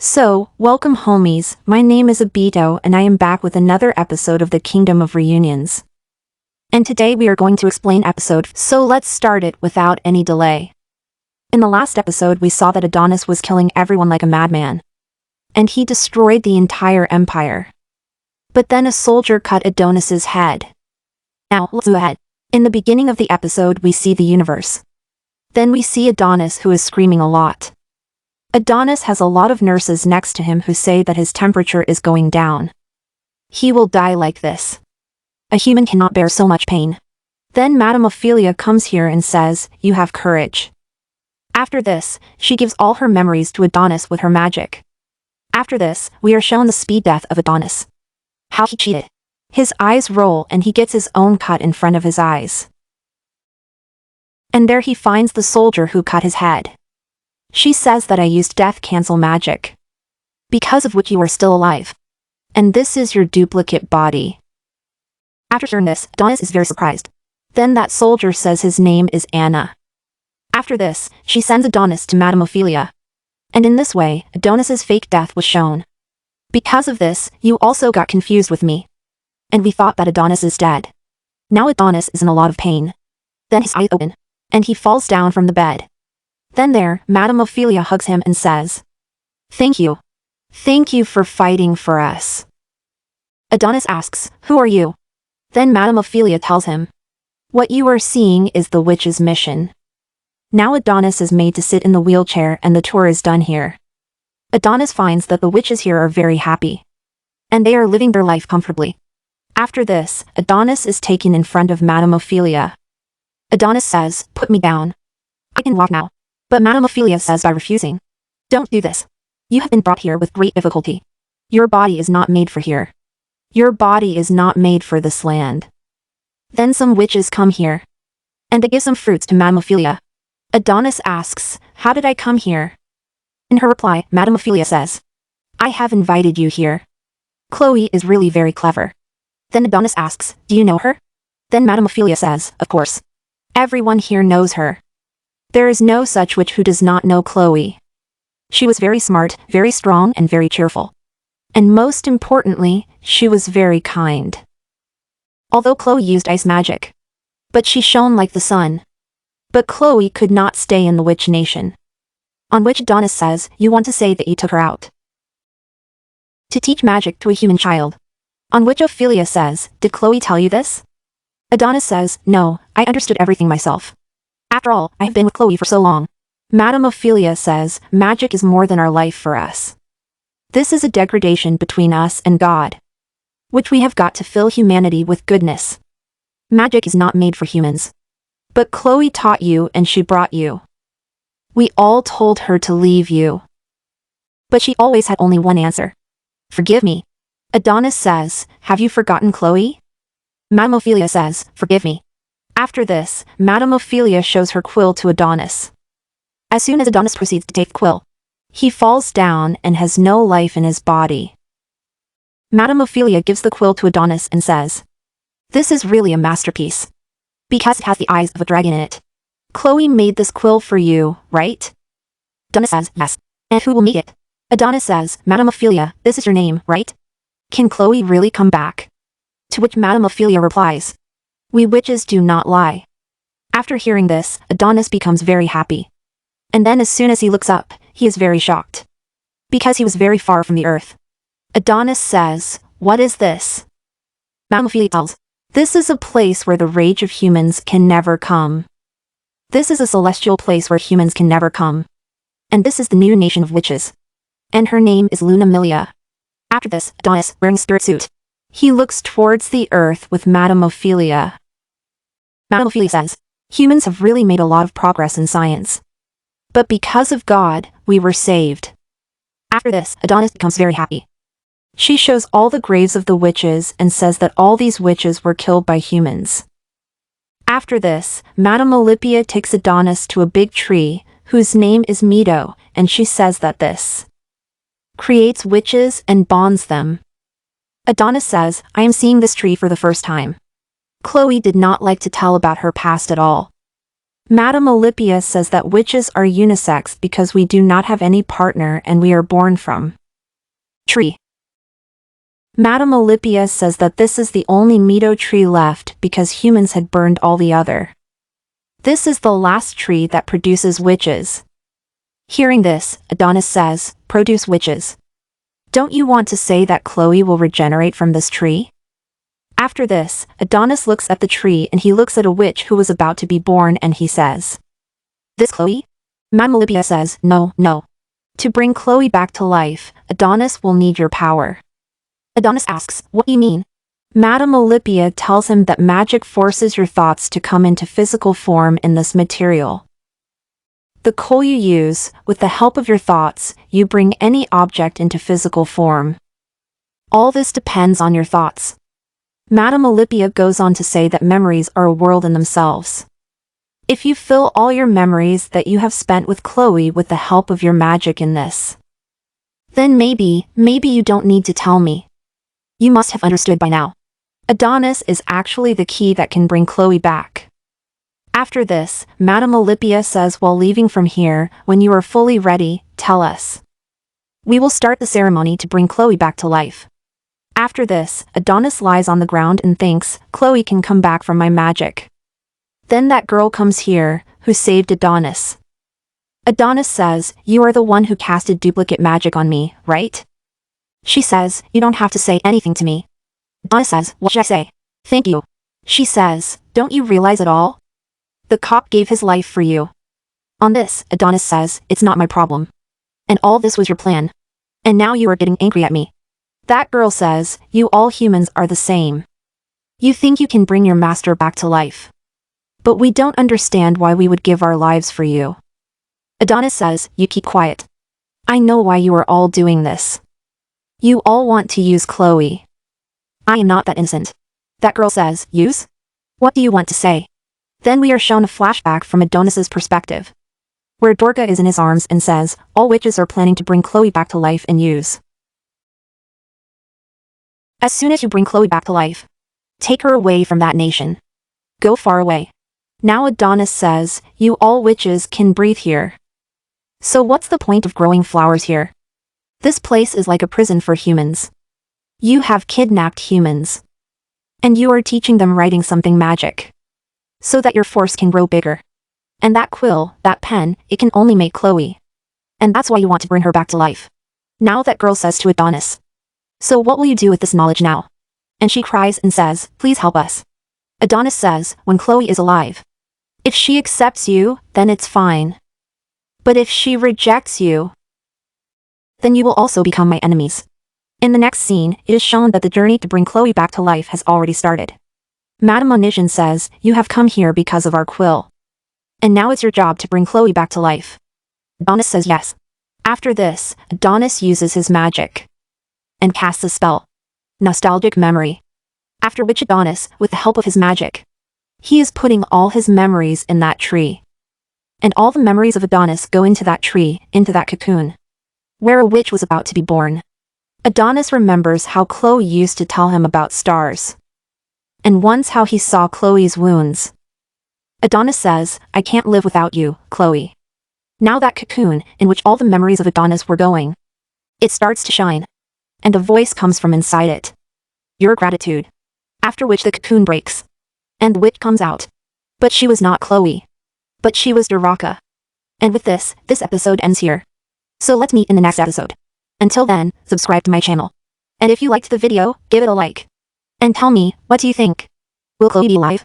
So, welcome homies, my name is Abito and I am back with another episode of the Kingdom of Reunions. And today we are going to explain episode, so let's start it without any delay. In the last episode we saw that Adonis was killing everyone like a madman. And he destroyed the entire empire. But then a soldier cut Adonis's head. Now, let's move ahead. In the beginning of the episode we see the universe. Then we see Adonis who is screaming a lot. Adonis has a lot of nurses next to him who say that his temperature is going down. He will die like this. A human cannot bear so much pain. Then Madame Ophelia comes here and says, "You have courage." After this, she gives all her memories to Adonis with her magic. After this, we are shown the speed death of Adonis. How he cheated. His eyes roll and he gets his own cut in front of his eyes. And there he finds the soldier who cut his head. She says that I used death cancel magic. Because of which you are still alive. And this is your duplicate body. After hearing this, Adonis is very surprised. Then that soldier says his name is Anna. After this, she sends Adonis to Madame Ophelia. And in this way, Adonis's fake death was shown. Because of this, you also got confused with me. And we thought that Adonis is dead. Now Adonis is in a lot of pain. Then his eyes open. And he falls down from the bed. Then there, Madame Ophelia hugs him and says, "Thank you. Thank you for fighting for us." Adonis asks, "Who are you?" Then Madame Ophelia tells him, "What you are seeing is the witch's mission." Now Adonis is made to sit in the wheelchair and the tour is done here. Adonis finds that the witches here are very happy. And they are living their life comfortably. After this, Adonis is taken in front of Madame Ophelia. Adonis says, "Put me down. I can walk now." But Madame Ophelia says by refusing, "Don't do this. You have been brought here with great difficulty. Your body is not made for here. Your body is not made for this land." Then some witches come here. And they give some fruits to Madame Ophelia. Adonis asks, "How did I come here?" In her reply, Madame Ophelia says, "I have invited you here. Chloe is really very clever." Then Adonis asks, "Do you know her?" Then Madame Ophelia says, "Of course. Everyone here knows her. There is no such witch who does not know Chloe. She was very smart, very strong and very cheerful. And most importantly, she was very kind. Although Chloe used ice magic. But she shone like the sun. But Chloe could not stay in the witch nation." On which Adonis says, "You want to say that you took her out to teach magic to a human child." On which Ophelia says, "Did Chloe tell you this?" Adonis says, "No, I understood everything myself. After all, I have been with Chloe for so long." Madame Ophelia says, "Magic is more than our life for us. This is a degradation between us and God, which we have got to fill humanity with goodness. Magic is not made for humans. But Chloe taught you and she brought you. We all told her to leave you. But she always had only one answer. Forgive me." Adonis says, "Have you forgotten Chloe?" Madame Ophelia says, "Forgive me." After this, Madame Ophelia shows her quill to Adonis. As soon as Adonis proceeds to take the quill, he falls down and has no life in his body. Madame Ophelia gives the quill to Adonis and says, "This is really a masterpiece. Because it has the eyes of a dragon in it. Chloe made this quill for you, right?" Adonis says, "Yes." "And who will make it?" Adonis says, "Madame Ophelia, this is your name, right? Can Chloe really come back?" To which Madame Ophelia replies, "We witches do not lie." After hearing this, Adonis becomes very happy. And then as soon as he looks up, he is very shocked. Because he was very far from the earth. Adonis says, "What is this?" Madame Ophelia tells, "This is a place where the rage of humans can never come. This is a celestial place where humans can never come. And this is the new nation of witches. And her name is Luna Milia." After this, Adonis, wearing a spirit suit, he looks towards the earth with Madame Ophelia. Madame Ophelia says, "Humans have really made a lot of progress in science. But because of God, we were saved." After this, Adonis becomes very happy. She shows all the graves of the witches and says that all these witches were killed by humans. After this, Madame Olympia takes Adonis to a big tree, whose name is Meadow, and she says that this creates witches and bonds them. Adonis says, "I am seeing this tree for the first time." Chloe did not like to tell about her past at all. Madame Olympia says that witches are unisex because we do not have any partner and we are born from tree. Madame Olympia says that this is the only Meadow tree left because humans had burned all the other. This is the last tree that produces witches. Hearing this, Adonis says, "Produce witches. Don't you want to say that Chloe will regenerate from this tree?" After this, Adonis looks at the tree and he looks at a witch who was about to be born and he says, "This Chloe?" Madame Olympia says, "No, no. To bring Chloe back to life, Adonis will need your power." Adonis asks, "What do you mean?" Madame Olympia tells him that magic forces your thoughts to come into physical form in this material. The coal you use, with the help of your thoughts, you bring any object into physical form. All this depends on your thoughts. Madame Olympia goes on to say that memories are a world in themselves. If you fill all your memories that you have spent with Chloe with the help of your magic in this, then maybe you don't need to tell me. You must have understood by now. Adonis is actually the key that can bring Chloe back. After this, Madame Olympia says while leaving from here, "When you are fully ready, tell us. We will start the ceremony to bring Chloe back to life." After this, Adonis lies on the ground and thinks, "Chloe can come back from my magic." Then that girl comes here, who saved Adonis. Adonis says, "You are the one who casted duplicate magic on me, right?" She says, "You don't have to say anything to me." Adonis says, "What should I say?" "Thank you." She says, "Don't you realize it all? The cop gave his life for you." On this, Adonis says, "It's not my problem. And all this was your plan. And now you are getting angry at me." That girl says, "You all humans are the same. You think you can bring your master back to life. But we don't understand why we would give our lives for you." Adonis says, "You keep quiet. I know why you are all doing this. You all want to use Chloe. I am not that innocent." That girl says, "Use? What do you want to say?" Then we are shown a flashback from Adonis's perspective, where Dorka is in his arms and says, "All witches are planning to bring Chloe back to life and use. As soon as you bring Chloe back to life, take her away from that nation. Go far away." Now Adonis says, "You all witches can breathe here. So what's the point of growing flowers here? This place is like a prison for humans. You have kidnapped humans. And you are teaching them writing something magic, so that your force can grow bigger. And that quill, that pen, it can only make Chloe. And that's why you want to bring her back to life." Now that girl says to Adonis, "So what will you do with this knowledge now?" And she cries and says, "Please help us." Adonis says, "When Chloe is alive, if she accepts you, then it's fine. But if she rejects you, then you will also become my enemies." In the next scene, it is shown that the journey to bring Chloe back to life has already started. Madame Omniscient says, "You have come here because of our quill. And now it's your job to bring Chloe back to life." Adonis says yes. After this, Adonis uses his magic and casts a spell, Nostalgic Memory. After which Adonis, with the help of his magic, he is putting all his memories in that tree. And all the memories of Adonis go into that tree, into that cocoon, where a witch was about to be born. Adonis remembers how Chloe used to tell him about stars, and once how he saw Chloe's wounds. Adonis says, "I can't live without you, Chloe." Now that cocoon, in which all the memories of Adonis were going, it starts to shine, and a voice comes from inside it. "Your gratitude." After which the cocoon breaks, and the witch comes out. But she was not Chloe, but she was Doraka. And with this episode ends here. So let's meet in the next episode. Until then, subscribe to my channel. And if you liked the video, give it a like. And tell me, what do you think? Will Chloe be alive?